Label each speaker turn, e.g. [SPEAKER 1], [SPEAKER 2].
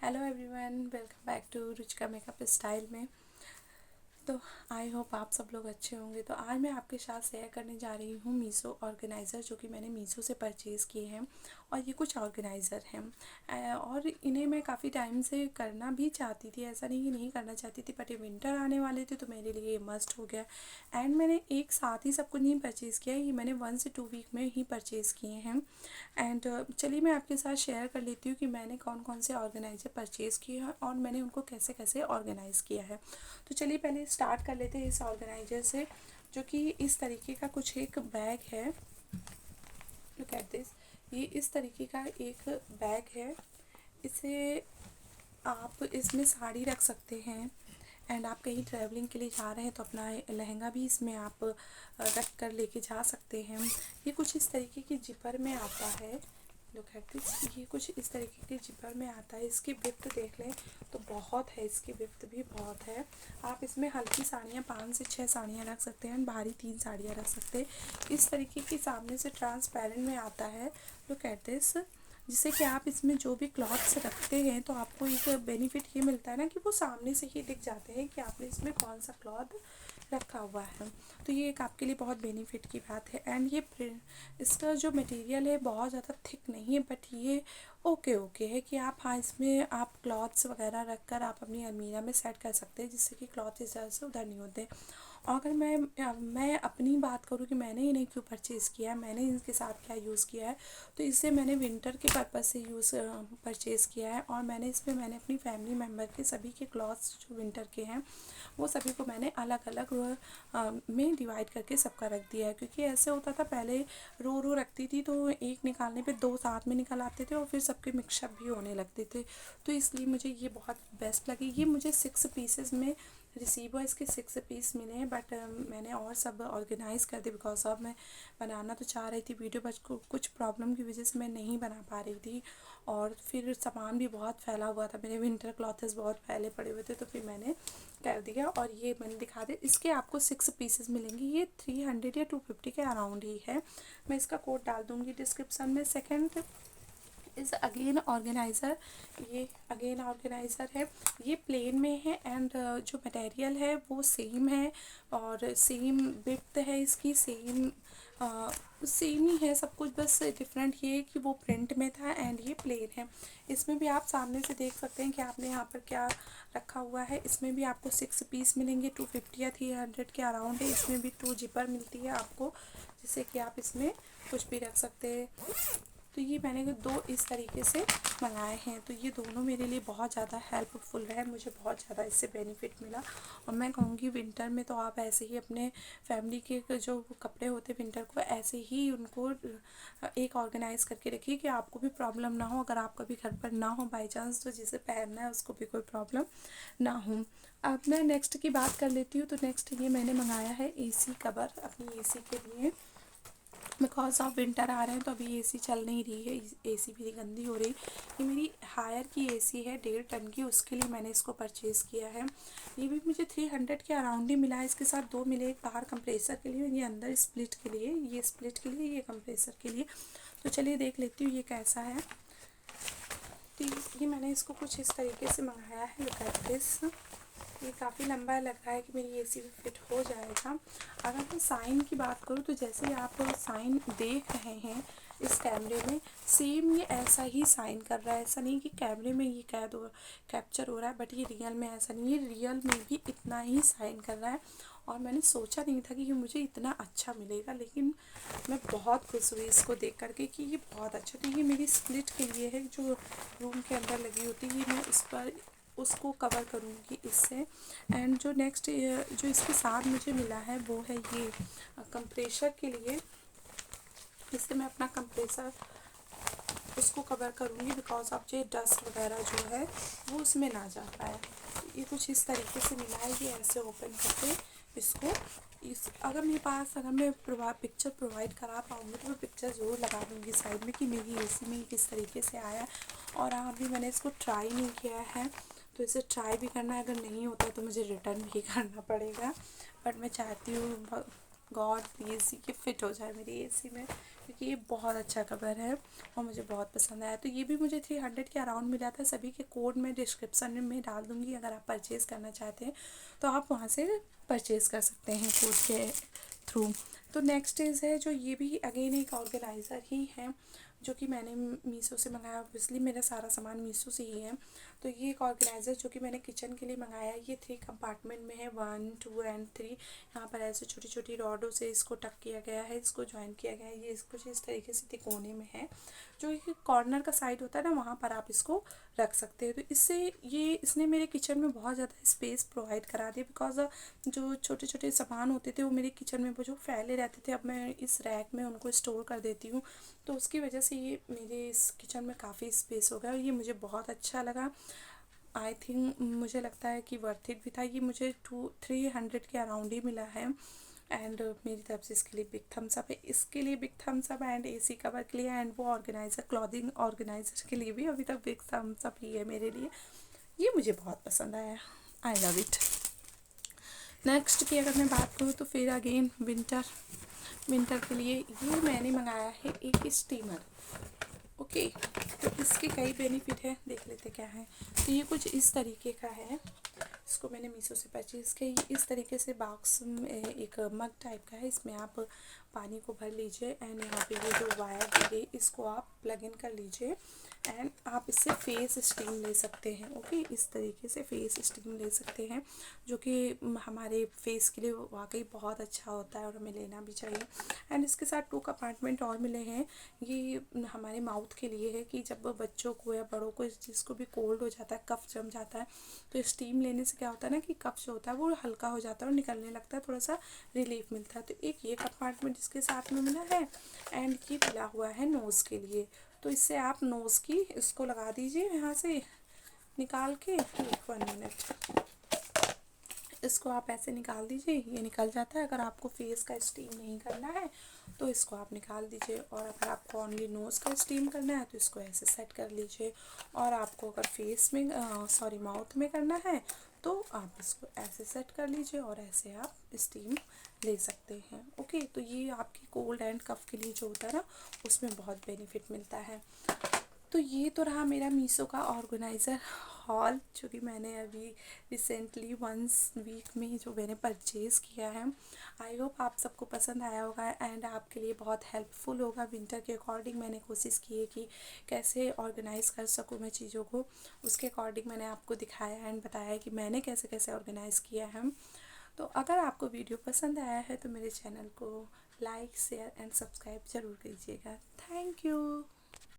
[SPEAKER 1] Hello everyone, welcome back to Ruchika makeup style में। तो I hope आप सब लोग अच्छे होंगे। तो आज मैं आपके साथ शेयर करने जा रही हूँ मीशो ऑर्गेनाइज़र, जो कि मैंने मीशो से परचेज़ किए हैं। और ये कुछ ऑर्गेनाइज़र हैं और इन्हें मैं काफ़ी टाइम से करना भी चाहती थी, ऐसा नहीं कि नहीं करना चाहती थी, बट ये विंटर आने वाले थे तो मेरे लिए ये मस्ट हो गया। एंड मैंने एक साथ ही सब कुछ नहीं परचेज़ किया, ये मैंने 1 से 2 वीक में ही परचेज़ किए हैं। एंड चलिए मैं आपके साथ शेयर कर लेती हूँ कि मैंने कौन कौन से ऑर्गेनाइज़र परचेज़ किए हैं और मैंने उनको कैसे कैसे ऑर्गेनाइज़ किया है। तो चलिए पहले स्टार्ट कर लेते हैं इस ऑर्गेनाइजर से, जो कि इस तरीके का कुछ एक बैग है। लुक एट दिस, ये इस तरीके का एक बैग है। इसे आप इसमें साड़ी रख सकते हैं। एंड आप कहीं ट्रैवलिंग के लिए जा रहे हैं तो अपना लहंगा भी इसमें आप रख कर लेके जा सकते हैं। ये कुछ इस तरीके की जिपर में आता है। लुक एट दिस, ये कुछ इस तरीके के जिपर में आता है। इसकी विड्थ देख लें तो बहुत है, इसकी विड्थ भी बहुत है। आप इसमें हल्की साड़ियाँ 5 से 6 साड़ियाँ रख सकते हैं, भारी 3 साड़ियाँ रख सकते हैं। इस तरीके की सामने से ट्रांसपेरेंट में आता है। लुक एट दिस, जिससे कि आप इसमें जो भी क्लॉथ्स रखते हैं तो आपको एक बेनिफिट ये मिलता है ना कि वो सामने से ही दिख जाते हैं कि आपने इसमें कौन सा क्लॉथ रखा हुआ है। तो ये एक आपके लिए बहुत बेनिफिट की बात है। एंड ये इसका जो मटेरियल है बहुत ज़्यादा थिक नहीं है, बट ये ओके है कि आप हाँ इसमें आप क्लॉथ्स वगैरह रख कर आप अपनी अलमीरा में सेट कर सकते हैं, जिससे कि क्लॉथ इधर से उधर नहीं होते। और अगर मैं अपनी बात करूँ कि मैंने इन्हें क्यों परचेज़ किया है, मैंने इनके साथ क्या यूज़ किया है, तो इससे मैंने विंटर के पर्पज़ से परचेज़ किया है। और मैंने अपनी फैमिली मेम्बर के सभी के क्लॉथ्स जो विंटर के हैं वो सभी को मैंने अलग अलग में डिवाइड करके सबका रख दिया है। क्योंकि ऐसे होता था पहले, रो रखती थी तो एक निकालने पे 2 साथ में निकल आते थे और फिर सबके मिक्सअप भी होने लगते थे। तो इसलिए मुझे ये बहुत बेस्ट लगी। ये मुझे 6 पीसेस में रिसीव हुआ, इसके 6 पीस मिले हैं, बट मैंने और सब ऑर्गेनाइज़ कर दी बिकॉज ऑफ मैं बनाना तो चाह रही थी वीडियो, बट कुछ प्रॉब्लम की वजह से मैं नहीं बना पा रही थी। और फिर सामान भी बहुत फैला हुआ था, मेरे विंटर क्लॉथ्स बहुत फैले पड़े हुए थे, तो फिर मैंने कर दिया। और ये मैंने दिखा दिया, इसके आपको 6 पीसेस मिलेंगे। ये 300 या 250 के अराउंड ही है। मैं इसका कोड डाल दूँगी डिस्क्रिप्सन में। Second is again organiser. ये अगेन ऑर्गेनाइज़र है, ये प्लेन में है। एंड जो मटेरियल है वो सेम है और सेम विड्थ है इसकी, सेम ही है सब कुछ, बस डिफरेंट ये है कि वो प्रिंट में था एंड ये प्लेन है। इसमें भी आप सामने से देख सकते हैं कि आपने यहाँ पर क्या रखा हुआ है। इसमें भी आपको 6 पीस मिलेंगे, 250 या 300 के अराउंड है। इसमें भी 2 जिपर मिलती है आपको, जिससे कि आप इसमें कुछ भी रख सकते हैं। तो ये मैंने 2 इस तरीके से मंगाए हैं। तो ये दोनों मेरे लिए बहुत ज़्यादा हेल्पफुल रहे, मुझे बहुत ज़्यादा इससे बेनिफिट मिला। और मैं कहूँगी विंटर में तो आप ऐसे ही अपने फैमिली के जो कपड़े होते हैं विंटर को, ऐसे ही उनको एक ऑर्गेनाइज़ करके रखिए कि आपको भी प्रॉब्लम ना हो। अगर आप कभी घर पर ना हो बाई चांस, तो जिसे पहनना है उसको भी कोई प्रॉब्लम ना हो। अब मैं नेक्स्ट की बात कर लेती हूँ। तो नेक्स्ट ये मैंने मंगाया है AC कवर अपनी AC के लिए। बिकॉज ऑफ विंटर आ रहे हैं तो अभी AC चल नहीं रही है, AC मेरी गंदी हो रही। ये मेरी हायर की AC है 1.5 टन की, उसके लिए मैंने इसको परचेज़ किया है। ये भी मुझे 300 के अराउंड ही मिला है। इसके साथ 2 मिले, एक बाहर कंप्रेसर के लिए, ये अंदर स्प्लिट के लिए, ये स्प्लिट के लिए, ये कंप्रेसर के लिए। तो चलिए देख लेती हूँ ये कैसा है। तो ये मैंने इसको कुछ इस तरीके से मंगाया है। लुक एट दिस, ये काफ़ी लंबा लग रहा है कि मेरी AC में फिट हो जाएगा। अगर मैं साइन की बात करूँ तो जैसे आप साइन देख रहे हैं इस कैमरे में, सेम ये ऐसा ही साइन कर रहा है। ऐसा नहीं कि कैमरे में ये कैप्चर हो रहा है, बट ये रियल में ऐसा नहीं है, रियल में भी इतना ही साइन कर रहा है। और मैंने सोचा नहीं था कि ये मुझे इतना अच्छा मिलेगा, लेकिन मैं बहुत खुश हुई इसको देख करके कि ये बहुत अच्छा। तो ये मेरी स्प्लिट के लिए है, जो रूम के अंदर लगी होती है, मैं उस पर उसको कवर करूँगी इससे। एंड जो नेक्स्ट जो इसके साथ मुझे मिला है वो है ये कंप्रेसर के लिए। इससे मैं अपना कंप्रेसर उसको कवर करूँगी बिकॉज ऑफ जो डस्ट वगैरह जो है वो उसमें ना जा पाए। ये कुछ इस तरीके से मिला है। ये ऐसे ओपन करके इसको अगर मेरे पास मैं पिक्चर प्रोवाइड करा पाऊँगी तो मैं पिक्चर ज़रूर लगा दूँगी साइड में कि मेरी AC में किस तरीके से आया है। और अभी मैंने इसको ट्राई नहीं किया है, तो इसे ट्राई भी करना है। अगर नहीं होता तो मुझे रिटर्न भी करना पड़ेगा, बट मैं चाहती हूँ गॉड प्लीज़ कि फ़िट हो जाए मेरी AC में, क्योंकि ये बहुत अच्छा कवर है और मुझे बहुत पसंद आया। तो ये भी मुझे 300 के अराउंड मिला था। सभी के कोड मैं डिस्क्रिप्शन में डाल दूँगी, अगर आप परचेज़ करना चाहते हैं तो आप वहाँ से परचेज़ कर सकते हैं कोड के थ्रू। तो नेक्स्ट चीज़ है जो ये भी अगेन एक ऑर्गेनाइज़र ही है जो कि मैंने मीशो से मंगाया। ऑब्वियसली मेरा सारा सामान मीशो से ही है। तो ये एक ऑर्गेनाइज़र जो कि मैंने किचन के लिए मंगाया है। ये 3 कंपार्टमेंट में है, 1, 2 एंड 3। यहाँ पर ऐसे छोटी छोटी रॉडों से इसको टक किया गया है, इसको ज्वाइन किया गया है। ये कुछ इस तरीके से तिकोने में है, जो एक कॉर्नर का साइड होता है ना, वहाँ पर आप इसको रख सकते हैं। तो इसने मेरे किचन में बहुत ज़्यादा स्पेस प्रोवाइड करा दिया। बिकॉज जो छोटे छोटे सामान होते थे वो मेरे किचन में वो जो फैले रहते थे, अब मैं इस रैक में उनको स्टोर कर देती हूँ। तो उसकी वजह से ये मेरे इस किचन में काफ़ी स्पेस हो गया और ये मुझे बहुत अच्छा लगा। आई थिंक मुझे लगता है कि वर्थ इट भी था। ये मुझे 300 के अराउंड ही मिला है। एंड मेरी तरफ से इसके लिए बिग थम्स अप है, इसके लिए big thumbs up, and AC cover के लिए, एंड वो ऑर्गेनाइज़र, क्लॉथिंग ऑर्गेनाइज़र के लिए भी अभी तक बिग थम्स अप ही है मेरे लिए। ये मुझे बहुत पसंद आया, आई लव इट। नेक्स्ट की अगर मैं बात करूँ तो फिर अगेन विंटर के लिए ये मैंने मंगाया है एक स्टीमर। ओके, तो इसके कई बेनिफिट हैं, देख लेते क्या है। तो ये कुछ इस तरीके का है, इसको मैंने मीशो से परचेज़ किया। इस तरीके से बॉक्स में एक मग टाइप का है, इसमें आप पानी को भर लीजिए एंड यहाँ पे ये जो वायर दी गई इसको आप प्लग इन कर लीजिए एंड आप इससे फेस स्टीम ले सकते हैं। ओके, इस तरीके से फेस स्टीम ले सकते हैं, जो कि हमारे फेस के लिए वाकई बहुत अच्छा होता है और हमें लेना भी चाहिए। एंड इसके साथ 2 कंपार्टमेंट और मिले हैं। ये हमारे माउथ के लिए है कि जब बच्चों को या बड़ों को जिसको भी कोल्ड हो जाता है, कफ जम जाता है, तो स्टीम लेने से क्या होता है ना कि कफ जो होता है वो हल्का हो जाता है और निकलने लगता है, थोड़ा सा रिलीफ मिलता है। तो एक ये कंपार्टमेंट इसके साथ में मिला है एंड ये मिला हुआ है नोज़ के लिए। तो इससे आप नोज़ की इसको लगा दीजिए यहाँ से निकाल के, 1 मिनट, इसको आप ऐसे निकाल दीजिए, ये निकल जाता है। अगर आपको फेस का स्टीम नहीं करना है तो इसको आप निकाल दीजिए, और अगर आपको ओनली नोज़ का स्टीम करना है तो इसको ऐसे सेट कर लीजिए, और आपको अगर फेस में माउथ में करना है तो आप इसको ऐसे सेट कर लीजिए और ऐसे आप स्टीम ले सकते हैं। ओके, तो ये आपकी कोल्ड एंड कफ के लिए जो होता है ना, उसमें बहुत बेनिफिट मिलता है। तो ये तो रहा मेरा मीशो का ऑर्गेनाइज़र हॉल, जो कि मैंने अभी रिसेंटली 1 वीक में जो मैंने परचेज़ किया है। आई होप आप सबको पसंद आया होगा एंड आपके लिए बहुत हेल्पफुल होगा। विंटर के अकॉर्डिंग मैंने कोशिश की है कि कैसे ऑर्गेनाइज़ कर सकूँ मैं चीज़ों को, उसके अकॉर्डिंग मैंने आपको दिखाया एंड बताया कि मैंने कैसे कैसे ऑर्गेनाइज़ किया है। तो अगर आपको वीडियो पसंद आया है तो मेरे चैनल को लाइक, शेयर एंड सब्सक्राइब ज़रूर कीजिएगा। Thank you.